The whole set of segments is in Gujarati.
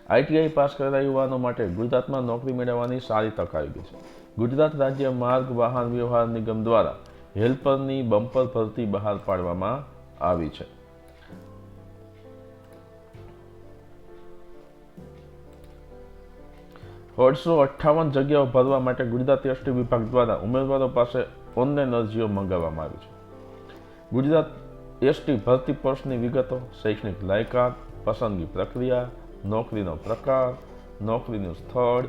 આઈટીઆઈ પાસ કરેલા યુવાનો માટે ગુજરાતમાં નોકરી મેળવવાની સારી તક આવી ગઈ છે. ગુજરાત રાજ્ય માર્ગ વાહન વ્યવહાર નિગમ દ્વારા હેલ્પરની બમ્પર ભરતી બહાર પાડવામાં આવી છે. 158 જગ્યાઓ ભરવા માટે ગુજરાત એસટી વિભાગ દ્વારા ઉમેદવારો પાસે ઓનલાઈન અરજીઓ મંગાવવામાં આવી છે. ગુજરાત એસટી ભરતી પોસ્ટની વિગતો, શૈક્ષણિક લાયકાત, પસંદગી પ્રક્રિયા, નોકરીનો પ્રકાર, નોકરીનું સ્થળ,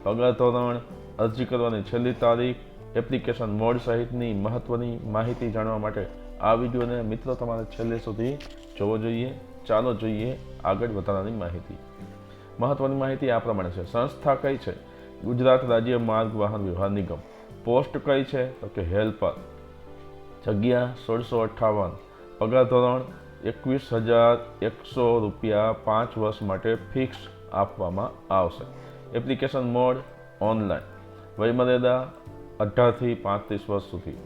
પગાર ધોરણ, અરજી કરવાની છેલ્લી તારીખ, એપ્લિકેશન મોડ સહિતની મહત્વની માહિતી જાણવા માટે આ વિડીયોને મિત્રો તમારે છેલ્લે સુધી જોવો જોઈએ. ચાલો જોઈએ આગળ વધારાની માહિતી. મહત્વની માહિતી આ પ્રમાણે છે. સંસ્થા કઈ છે? ગુજરાત રાજ્ય માર્ગ વાહન વ્યવહાર નિગમ. પોસ્ટ કઈ છે? તો કે હેલ્પર. જગ્યા 1658. પગાર ધોરણ 21,100 રૂપિયા 5 વર્ષ માટે ફિક્સ આપવામાં આવશે. Application mode online. વયમર્યાદા 18 થી 35 વર્ષ સુધી.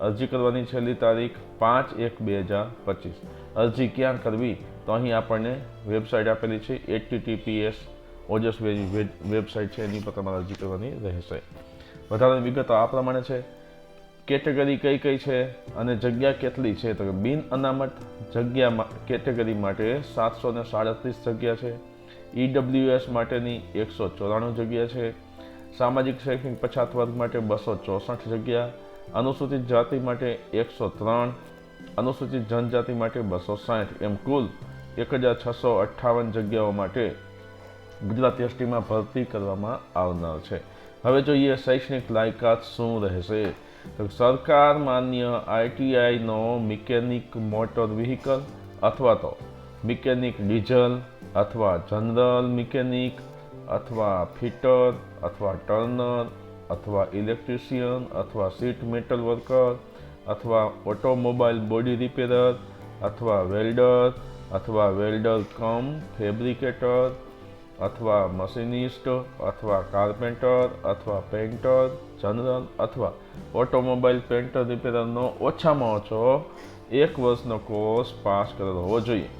અરજી કરવાની છેલ્લી તારીખ 5/1/2025. અરજી ક્યાં કરવી? તો અહીં આપણને વેબસાઇટ આપેલી છે. https ઓજસ વેબસાઇટ છે, એની પર તમારે અરજી કરવાની રહેશે. વધારાની વિગતો આ પ્રમાણે છે. કેટેગરી કઈ કઈ છે અને જગ્યા કેટલી છે? તો કે બિન અનામત જગ્યા કેટેગરી માટે 737 જગ્યા છે. ઈડબ્લ્યુએસ માટેની 194 જગ્યા છે. સામાજિક શૈક્ષણિક પછાત વર્ગ માટે 264 જગ્યા. અનુસૂચિત જાતિ માટે 103, અનુસૂચિત જનજાતિ માટે 260, એમ કુલ 1658 જગ્યાઓ માટે ગુજરાત એસટીમાં ભરતી કરવામાં આવનાર છે. હવે જોઈએ શૈક્ષણિક લાયકાત શું રહેશે. તો સરકાર માન્ય આઈટીઆઈનો મિકેનિક મોટર વ્હીકલ અથવા તો મિકેનિક ડીઝલ અથવા જનરલ મિકેનિક અથવા ફિટર અથવા ટર્નર અથવા ઇલેક્ટ્રિશિયન અથવા સીટ મેટલ વર્કર અથવા ઓટોમોબાઈલ બોડી રિપેરર અથવા વેલ્ડર કમ ફેબ્રિકેટર અથવા મશીનિસ્ટ અથવા કાર્પેન્ટર અથવા પેઇન્ટર જનરલ અથવા ઓટોમોબાઈલ પેઇન્ટર રિપેરરનો ઓછામાં ઓછો 1 વર્ષનો કોર્સ પાસ કરેલો હોવો જોઈએ.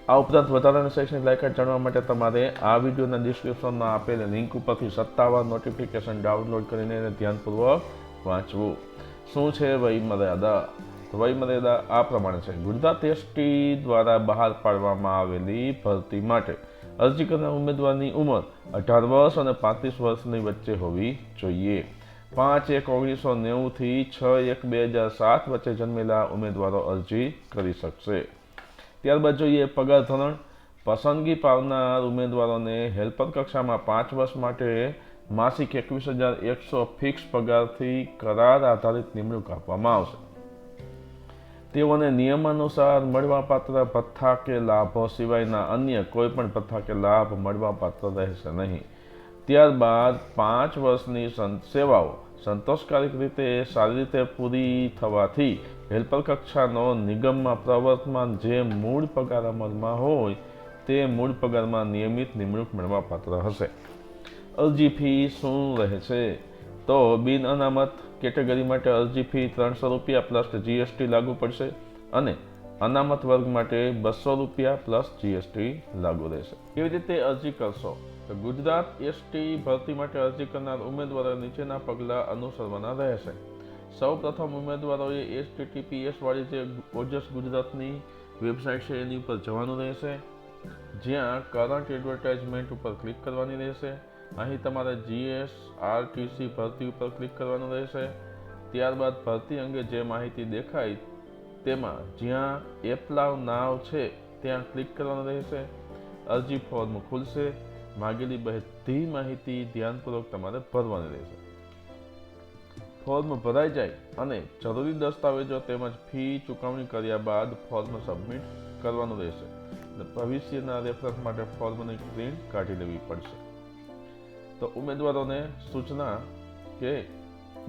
આ ઉપરાંત વધારાની શૈક્ષણિક લાયકાત જાણવા માટે તમારે આ વિડીયોના ડિસ્ક્રિપ્શનમાં આપેલ લિંક ઉપરથી સત્તાવાર નોટિફિકેશન ડાઉનલોડ કરીને એને ધ્યાનપૂર્વક વાંચવું. શું છે વયમર્યાદા? તો વયમર્યાદા આ પ્રમાણે છે. ગુજરાત એસટી દ્વારા બહાર પાડવામાં આવેલી ભરતી માટે અરજી કરનાર ઉમેદવારની ઉંમર 18 વર્ષ અને 35 વર્ષની વચ્ચે હોવી જોઈએ. 5/1/1990 થી 6/1/2007 વચ્ચે જન્મેલા ઉમેદવારો અરજી કરી શકશે. ત્યારબાદ જોઈએ પગાર ધોરણ. પસંદગી પામનાર ઉમેદવારોને હેલ્પર કક્ષામાં 5 વર્ષ માટે માસિક 21,100 ફિક્સ પગારથી કરાર આધારિત નિમણૂક આપવામાં આવશે. તેઓને નિયમાનુસાર મળવાપાત્ર ભથ્થા કે લાભો સિવાયના અન્ય કોઈ પણ ભથ્થા કે લાભ મળવાપાત્ર રહેશે નહીં. ત્યારબાદ 5 વર્ષની સેવાઓ સંતોષકારક રીતે સારી રીતે પૂરી થવાથી હેલ્પર કક્ષાનો નિગમમાં પ્રવર્તમાન જે મૂળ પગાર અમલમાં હોય તે મૂળ પગારમાં નિયમિત નિમણૂક મળવાપાત્ર હશે. અરજી ફી શું રહેશે? તો બિન અનામત કેટેગરી માટે અરજી ફી 300 રૂપિયા પ્લસ જીએસટી લાગુ પડશે અને અનામત વર્ગ માટે 200 રૂપિયા પ્લસ જીએસટી લાગુ રહેશે. કેવી રીતે અરજી કરશો? તો ગુજરાત એસટી ભરતી માટે અરજી કરનાર ઉમેદવારો નીચેના પગલાં અનુસરવાના રહેશે. સૌ પ્રથમ ઉમેદવારોએ https વાળી જે ઓજસ ગુજરાતની વેબસાઇટ છે એની ઉપર જવાનું રહેશે, જ્યાં કરંટ એડવર્ટાઇઝમેન્ટ ઉપર ક્લિક કરવાની રહેશે. અહીં તમારે જીએસઆરટીસી ભરતી ઉપર ક્લિક કરવાનું રહેશે. ત્યારબાદ ભરતી અંગે જે માહિતી દેખાય તેમાં જ્યાં એપ્લાય નાવ છે ત્યાં ક્લિક કરવાનું રહેશે. અરજી ફોર્મ ખુલશે. માગેલી બધી માહિતી ધ્યાનપૂર્વક તમારે ભરવાની રહેશે. ફોર્મ ભરાઈ જાય અને જરૂરી દસ્તાવેજો તેમજ ફી ચૂકવણી કર્યા બાદ ફોર્મ સબમિટ કરવાનું રહેશે. ભવિષ્યના રેફરન્સ માટે ફોર્મની પ્રિન્ટ કાઢી લેવી પડશે. તો ઉમેદવારોને સૂચના કે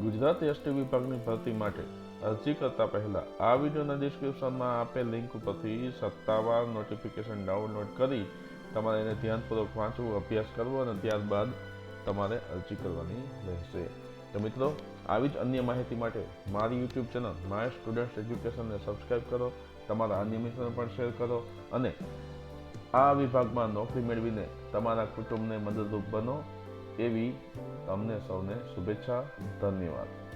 ગુજરાત એસટી વિભાગની ભરતી માટે અરજી કરતા પહેલા આ વિડીયોના ડિસ્ક્રિપ્શનમાં આપેલ લિંક ઉપરથી સત્તાવાર નોટિફિકેશન ડાઉનલોડ કરી તમારે એને ધ્યાનપૂર્વક વાંચવું, અભ્યાસ કરવો અને ત્યારબાદ તમારે અરજી કરવાની રહેશે. તો મિત્રો, આવી જ અન્ય માહિતી માટે મારી યુટ્યુબ ચેનલ માય સ્ટુડન્ટ એજ્યુકેશનને સબસ્ક્રાઈબ કરો, તમારા અન્ય મિત્રોને પણ શેર કરો અને આ વિભાગમાં નોકરી મેળવીને તમારા કુટુંબને મદદરૂપ બનો એવી તમને સૌને શુભેચ્છા. ધન્યવાદ.